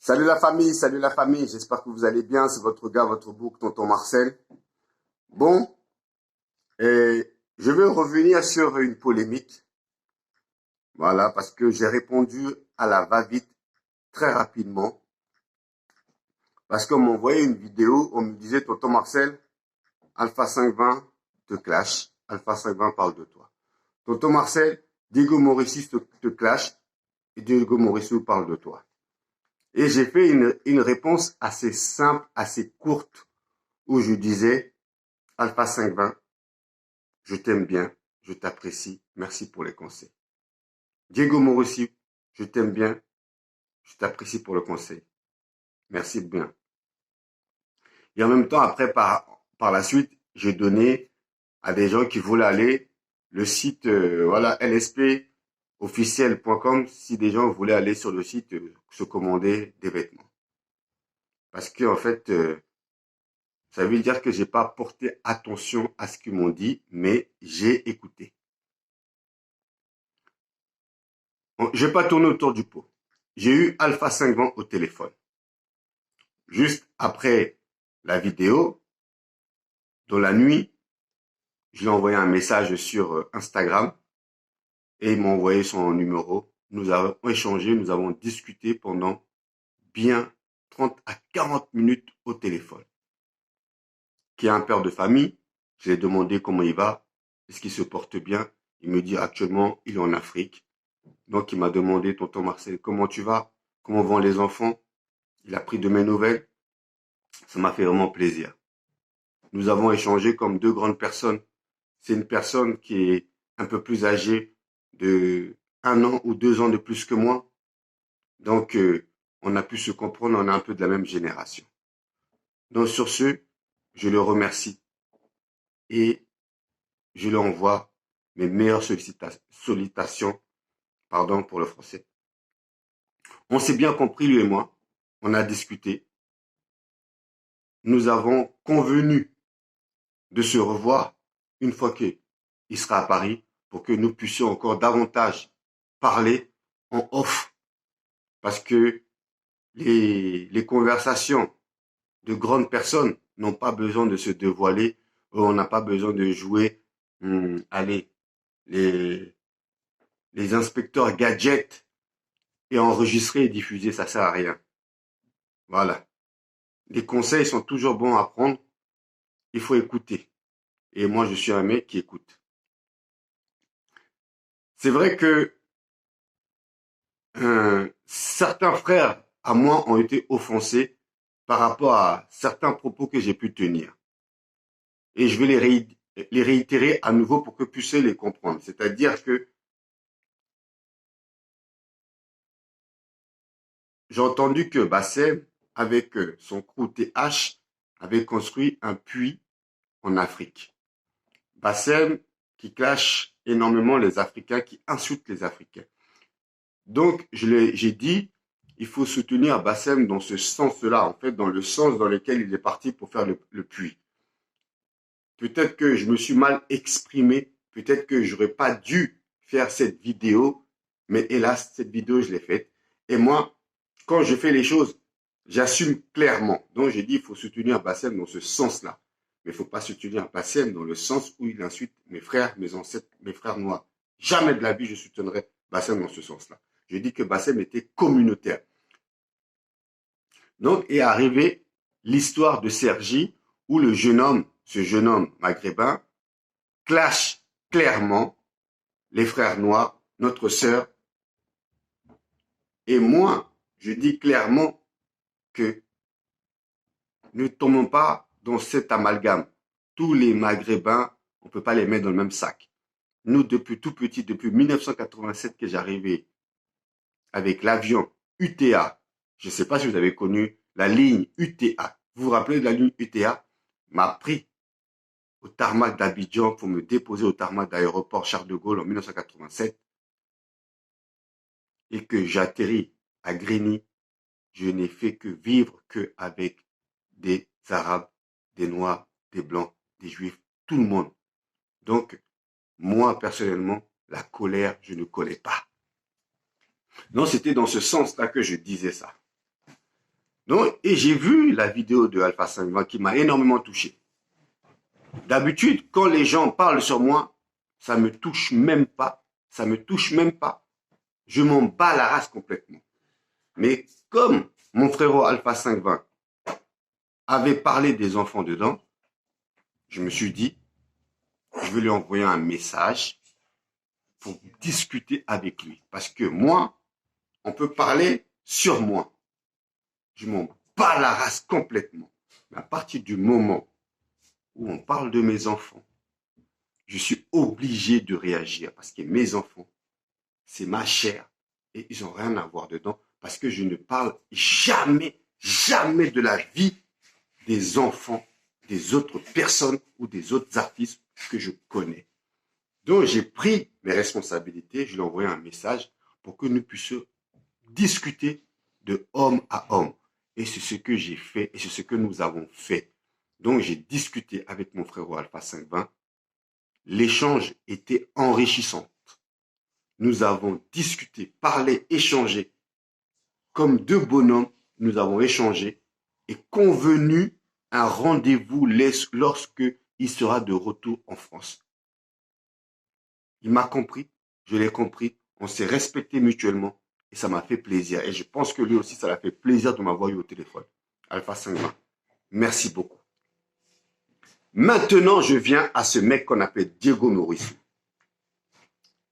Salut la famille, j'espère que vous allez bien, c'est votre gars, votre bouc, tonton Marcel. Bon, je vais revenir sur une polémique, voilà, parce que j'ai répondu à la va-vite très rapidement, parce qu'on m'a envoyé une vidéo, on me disait, tonton Marcel, Alpha 520 te clash, Alpha 520 parle de toi. Tonton Marcel, Diego Mauricis te clash, et Diego Mauricis parle de toi. Et j'ai fait une réponse assez simple, assez courte, où je disais, Alpha 520, je t'aime bien, je t'apprécie, merci pour les conseils. Diego Morossi, je t'aime bien, je t'apprécie pour le conseil, merci bien. Et en même temps, après, par la suite, j'ai donné à des gens qui voulaient aller le site, voilà, lspofficiel.com, si des gens voulaient aller sur le site se commander des vêtements. Parce que en fait, ça veut dire que j'ai pas porté attention à ce qu'ils m'ont dit, mais j'ai écouté. Je vais pas tourner autour du pot. J'ai eu Alpha 520 au téléphone. Juste après la vidéo, dans la nuit, je lui ai envoyé un message sur Instagram et il m'a envoyé son numéro. Nous avons échangé, nous avons discuté pendant bien 30 à 40 minutes au téléphone. Qui est un père de famille, je lui ai demandé comment il va, est-ce qu'il se porte bien. Il me dit actuellement, il est en Afrique. Donc il m'a demandé, tonton Marcel, comment tu vas? Comment vont les enfants? Il a pris de mes nouvelles. Ça m'a fait vraiment plaisir. Nous avons échangé comme deux grandes personnes. C'est une personne qui est un peu plus âgée de 1 an ou 2 ans de plus que moi. Donc, on a pu se comprendre, on est un peu de la même génération. Donc, sur ce, je le remercie et je lui envoie mes meilleures sollicitations, pardon pour le français. On s'est bien compris, lui et moi. On a discuté. Nous avons convenu de se revoir une fois qu'il sera à Paris pour que nous puissions encore davantage parler en off. Parce que les conversations de grandes personnes n'ont pas besoin de se dévoiler, on n'a pas besoin de jouer, allez, les, les inspecteurs gadgets et enregistrer et diffuser, ça sert à rien. Voilà. Les conseils sont toujours bons à prendre, il faut écouter. Et moi, je suis un mec qui écoute. C'est vrai que certains frères à moi ont été offensés par rapport à certains propos que j'ai pu tenir. Et je vais les réitérer à nouveau pour que vous puissiez les comprendre. C'est-à-dire que j'ai entendu que Bassem, avec son crew TH, avait construit un puits en Afrique. Bassem qui clash énormément les Africains, qui insulte les Africains. Donc, j'ai dit, il faut soutenir Bassem dans ce sens-là, en fait, dans le sens dans lequel il est parti pour faire le puits. Peut-être que je me suis mal exprimé, peut-être que j'aurais pas dû faire cette vidéo, mais hélas, cette vidéo, je l'ai faite. Et moi, quand je fais les choses, j'assume clairement. Donc, j'ai dit, il faut soutenir Bassem dans ce sens-là. Mais il ne faut pas soutenir Bassem dans le sens où il insulte mes frères, mes ancêtres, mes frères noirs. Jamais de la vie, je soutiendrai Bassem dans ce sens-là. Je dis que Bassem était communautaire. Donc est arrivée l'histoire de Sergi, où ce jeune homme maghrébin, clash clairement les frères noirs, notre sœur. Et moi, je dis clairement que ne tombons pas dans cet amalgame. Tous les Maghrébins, on ne peut pas les mettre dans le même sac. Nous, depuis tout petit, depuis 1987 que j'arrivais avec l'avion UTA, je ne sais pas si vous avez connu la ligne UTA. Vous vous rappelez de la ligne UTA? M'a pris au tarmac d'Abidjan pour me déposer au tarmac d'aéroport Charles de Gaulle en 1987 et que j'atterris à Grigny, je n'ai fait que vivre qu'avec des Arabes, des Noirs, des Blancs, des Juifs, tout le monde. Donc, moi, personnellement, la colère, je ne connais pas. Donc, c'était dans ce sens-là que je disais ça. Donc, et j'ai vu la vidéo de Alpha 520 qui m'a énormément touché. D'habitude, quand les gens parlent sur moi, ça me touche même pas. Ça me touche même pas. Je m'en bats la race complètement. Mais comme mon frérot Alpha 520 avait parlé des enfants dedans, je me suis dit, je vais lui envoyer un message pour discuter avec lui. Parce que moi, on peut parler sur moi. Je m'en bats la race complètement. Mais à partir du moment où on parle de mes enfants, je suis obligé de réagir parce que mes enfants, c'est ma chair et ils n'ont rien à voir dedans parce que je ne parle jamais, jamais de la vie des enfants, des autres personnes ou des autres artistes que je connais. Donc, j'ai pris mes responsabilités, je lui ai envoyé un message pour que nous puissions discuter de homme à homme. Et c'est ce que j'ai fait et c'est ce que nous avons fait. Donc, j'ai discuté avec mon frère Alpha 520. L'échange était enrichissant. Nous avons discuté, parlé, échangé. Comme deux bonhommes, nous avons échangé et convenu un rendez-vous lorsque il sera de retour en France. Il m'a compris, je l'ai compris, on s'est respecté mutuellement et ça m'a fait plaisir. Et je pense que lui aussi, ça l'a fait plaisir de m'avoir eu au téléphone. Alpha 520, merci beaucoup. Maintenant, je viens à ce mec qu'on appelle Diego Morisseau.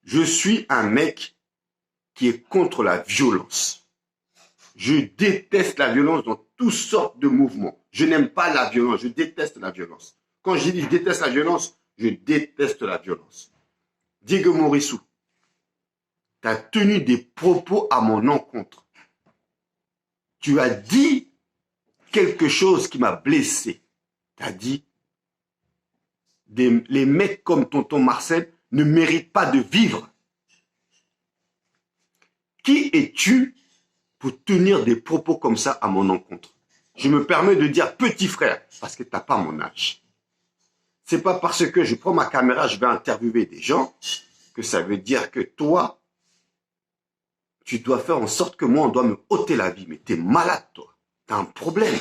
Je suis un mec qui est contre la violence. Je déteste la violence dans toutes sortes de mouvements. Je n'aime pas la violence, je déteste la violence. Quand je dis je déteste la violence, je déteste la violence. Diego Morisseau, tu as tenu des propos à mon encontre. Tu as dit quelque chose qui m'a blessé. Tu as dit, les mecs comme tonton Marcel ne méritent pas de vivre. Qui es-tu pour tenir des propos comme ça à mon encontre? Je me permets de dire petit frère, parce que tu n'as pas mon âge. C'est pas parce que je prends ma caméra, je vais interviewer des gens, que ça veut dire que toi, tu dois faire en sorte que moi, on doit me ôter la vie. Mais tu es malade, toi. Tu as un problème.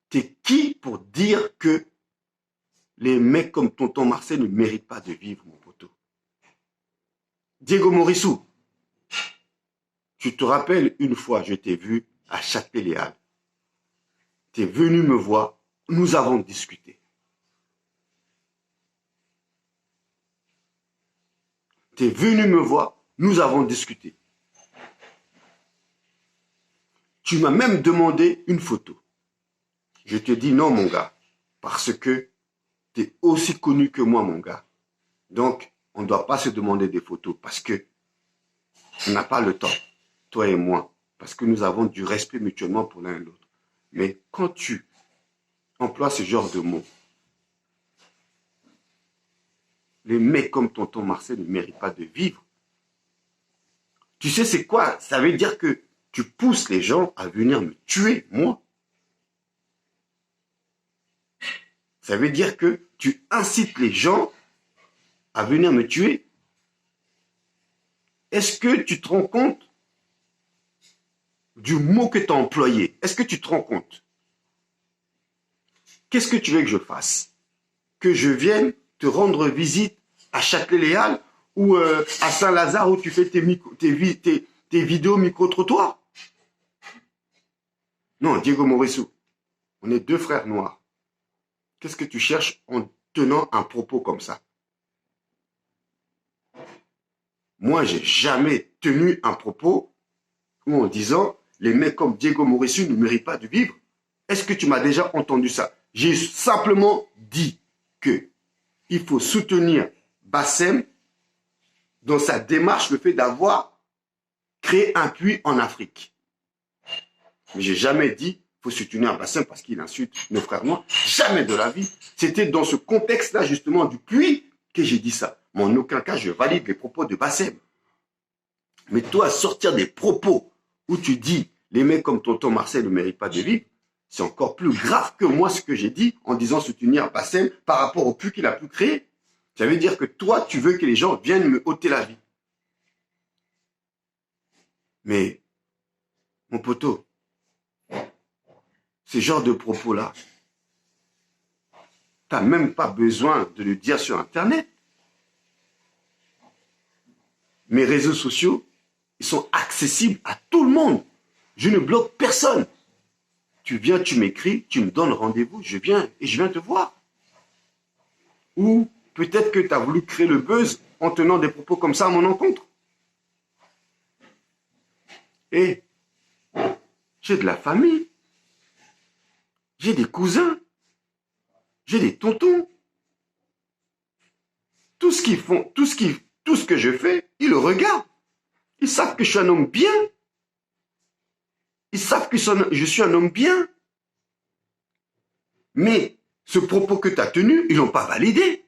Tu es qui pour dire que les mecs comme tonton Marcel ne méritent pas de vivre, mon poteau? Diego Morisseau, tu te rappelles une fois, je t'ai vu à Châtelet-Les-Halles. Tu es venu me voir, nous avons discuté. Tu es venu me voir, nous avons discuté. Tu m'as même demandé une photo. Je te dis non, mon gars, parce que tu es aussi connu que moi, mon gars. Donc, on ne doit pas se demander des photos parce que on n'a pas le temps, toi et moi, parce que nous avons du respect mutuellement pour l'un et l'autre. Mais quand tu emploies ce genre de mots, les mecs comme tonton Marcel ne méritent pas de vivre. Tu sais c'est quoi? Ça veut dire que tu pousses les gens à venir me tuer, moi. Ça veut dire que tu incites les gens à venir me tuer. Est-ce que tu te rends compte du mot que tu as employé? Est-ce que tu te rends compte? Qu'est-ce que tu veux que je fasse? Que je vienne te rendre visite à Châtelet-Les-Halles ou à Saint-Lazare où tu fais tes vidéos micro-trottoirs? Non, Diego Morisseau, on est deux frères noirs. Qu'est-ce que tu cherches en tenant un propos comme ça? Moi, j'ai jamais tenu un propos ou en disant les mecs comme Diego Morisseau ne méritent pas de vivre. Est-ce que tu m'as déjà entendu ça? J'ai simplement dit que il faut soutenir Bassem dans sa démarche, le fait d'avoir créé un puits en Afrique. Mais j'ai jamais dit il faut soutenir Bassem parce qu'il insulte nos frères noirs. Jamais de la vie. C'était dans ce contexte-là, justement, du puits que j'ai dit ça. Mais en aucun cas, je valide les propos de Bassem. Mais toi, sortir des propos où tu dis les mecs comme tonton Marcel ne méritent pas de vivre, c'est encore plus grave que moi ce que j'ai dit en disant soutenir Bassem par rapport au puits qu'il a pu créer. Ça veut dire que toi, tu veux que les gens viennent me ôter la vie. Mais, mon poteau, ce genre de propos-là, tu n'as même pas besoin de le dire sur Internet. Mes réseaux sociaux, ils sont accessibles à tout le monde. Je ne bloque personne. Tu viens, tu m'écris, tu me donnes rendez-vous, je viens et je viens te voir. Ou peut-être que tu as voulu créer le buzz en tenant des propos comme ça à mon encontre. Et j'ai de la famille. J'ai des cousins. J'ai des tontons. Tout ce qu'ils font, tout ce que je fais, ils le regardent. Ils savent que je suis un homme bien. Ils savent que je suis un homme bien. Mais ce propos que tu as tenu, ils l'ont pas validé.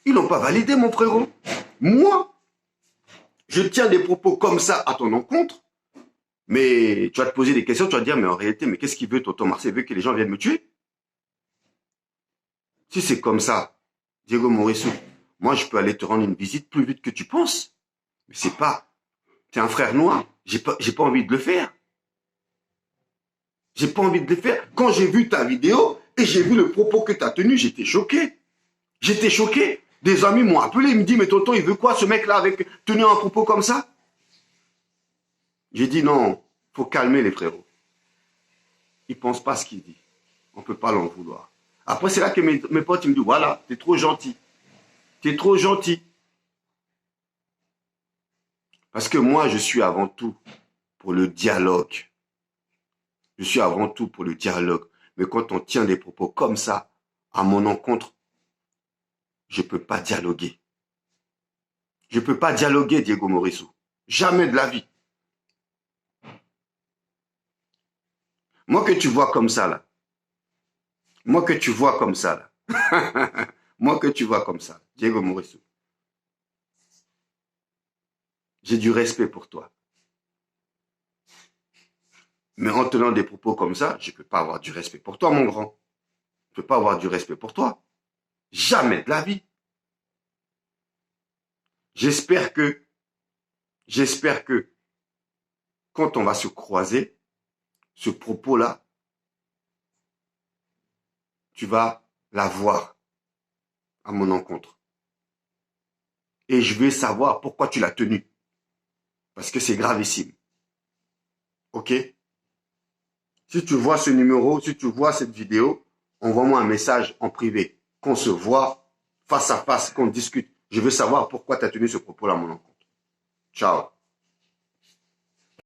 Ils l'ont pas validé, mon frérot. Moi, je tiens des propos comme ça à ton encontre, mais tu vas te poser des questions, tu vas te dire, mais en réalité, mais qu'est-ce qu'il veut, Tonton Marcel? Il veut que les gens viennent me tuer? Si c'est comme ça, Diego Morisseau, moi, je peux aller te rendre une visite plus vite que tu penses. Mais c'est pas... T'es un frère noir. J'ai pas envie de le faire. J'ai pas envie de le faire. Quand j'ai vu ta vidéo et j'ai vu le propos que tu as tenu, j'étais choqué. J'étais choqué. Des amis m'ont appelé, ils me disent, mais tonton, il veut quoi ce mec-là avec tenu un propos comme ça? J'ai dit non, faut calmer les frérots. Ils ne pensent pas ce qu'il dit. On ne peut pas l'en vouloir. Après, c'est là que mes potes ils me disent, voilà, t'es trop gentil. T'es trop gentil. Parce que moi, je suis avant tout pour le dialogue. Je suis avant tout pour le dialogue. Mais quand on tient des propos comme ça, à mon encontre, je ne peux pas dialoguer. Je ne peux pas dialoguer, Diego Morisseau. Jamais de la vie. Moi que tu vois comme ça, là. Moi que tu vois comme ça, là. Moi que tu vois comme ça, Diego Morisseau. J'ai du respect pour toi. Mais en tenant des propos comme ça, je ne peux pas avoir du respect pour toi, mon grand. Je ne peux pas avoir du respect pour toi. Jamais de la vie. J'espère que, quand on va se croiser, ce propos-là, tu vas l'avoir à mon encontre. Et je vais savoir pourquoi tu l'as tenu. Parce que c'est gravissime. Ok? Si tu vois ce numéro, si tu vois cette vidéo, envoie-moi un message en privé. Qu'on se voit face à face, qu'on discute. Je veux savoir pourquoi tu as tenu ce propos-là à mon encontre. Ciao.